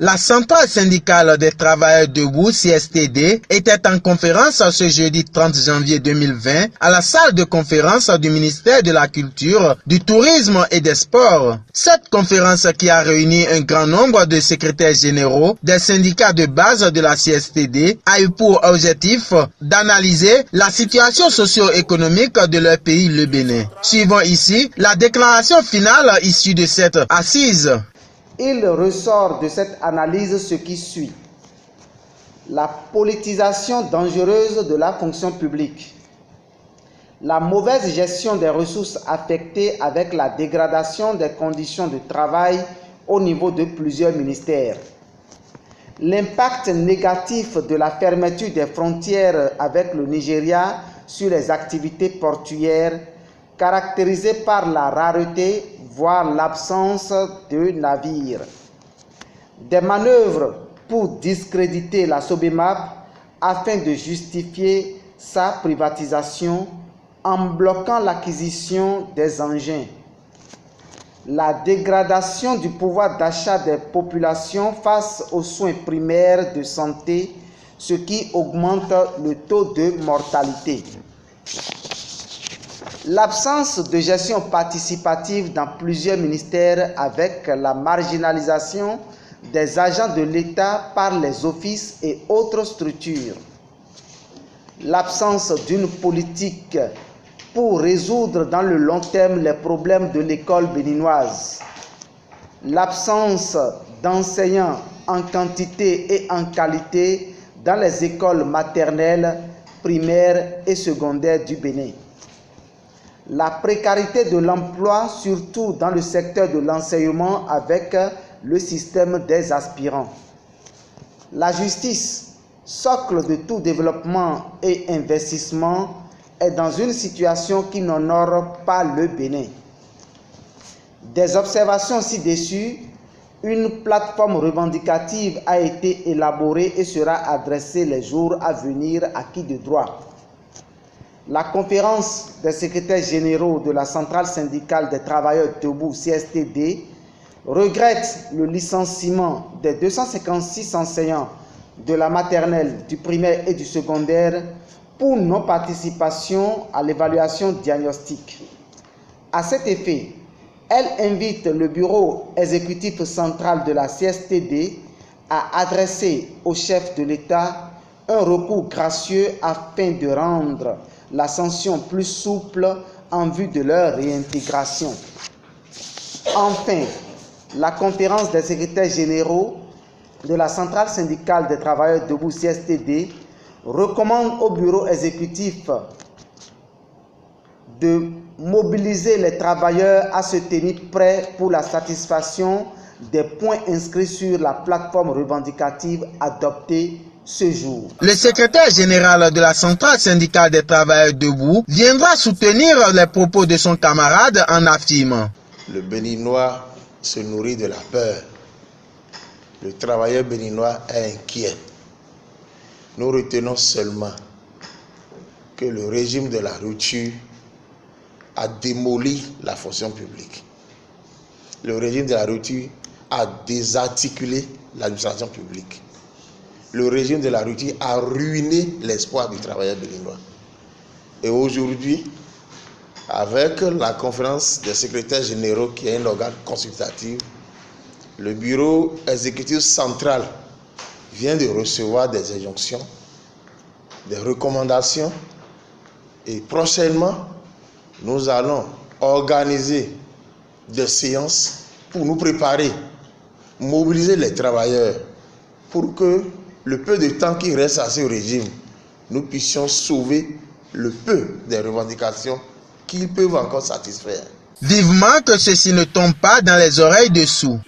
La centrale syndicale des travailleurs debout, CSTD, était en conférence ce jeudi 30 janvier 2020 à la salle de conférence du ministère de la Culture, du Tourisme et des Sports. Cette conférence qui a réuni un grand nombre de secrétaires généraux des syndicats de base de la CSTD a eu pour objectif d'analyser la situation socio-économique de leur pays, le Bénin. Suivons ici la déclaration finale issue de cette assise. Il ressort de cette analyse ce qui suit. La politisation dangereuse de la fonction publique. La mauvaise gestion des ressources affectées avec la dégradation des conditions de travail au niveau de plusieurs ministères. L'impact négatif de la fermeture des frontières avec le Nigeria sur les activités portuaires caractérisées par la rareté, voire l'absence de navires. Des manœuvres pour discréditer la SOBEMAP afin de justifier sa privatisation en bloquant l'acquisition des engins. La dégradation du pouvoir d'achat des populations face aux soins primaires de santé, ce qui augmente le taux de mortalité. L'absence de gestion participative dans plusieurs ministères avec la marginalisation des agents de l'État par les offices et autres structures. L'absence d'une politique pour résoudre dans le long terme les problèmes de l'école béninoise. L'absence d'enseignants en quantité et en qualité dans les écoles maternelles, primaires et secondaires du Bénin. La précarité de l'emploi, surtout dans le secteur de l'enseignement avec le système des aspirants. La justice, socle de tout développement et investissement, est dans une situation qui n'honore pas le Bénin. Des observations ci-dessus, une plateforme revendicative a été élaborée et sera adressée les jours à venir à qui de droit. La conférence des secrétaires généraux de la centrale syndicale des travailleurs debout CSTD regrette le licenciement des 256 enseignants de la maternelle, du primaire et du secondaire pour non-participation à l'évaluation diagnostique. À cet effet, elle invite le bureau exécutif central de la CSTD à adresser au chef de l'État un recours gracieux afin de rendre la sanction plus souple en vue de leur réintégration. Enfin, la conférence des secrétaires généraux de la centrale syndicale des travailleurs debout CSTD recommande au bureau exécutif de mobiliser les travailleurs à se tenir prêts pour la satisfaction des points inscrits sur la plateforme revendicative adoptée ce jour. Le secrétaire général de la centrale syndicale des travailleurs debout viendra soutenir les propos de son camarade en affirmant: Le Béninois se nourrit de la peur. Le travailleur béninois est inquiet. Nous retenons seulement que le régime de la rupture a démoli la fonction publique. Le régime de la rupture a désarticulé l'administration publique. Le régime de la rupture a ruiné l'espoir du travailleur béninois. Et aujourd'hui, avec la conférence des secrétaires généraux qui est un organe consultatif, le bureau exécutif central vient de recevoir des injonctions, des recommandations et prochainement, nous allons organiser des séances pour nous préparer, mobiliser les travailleurs pour que le peu de temps qui reste à ce régime, nous puissions sauver le peu des revendications qu'ils peuvent encore satisfaire. Vivement que ceci ne tombe pas dans les oreilles de sourds.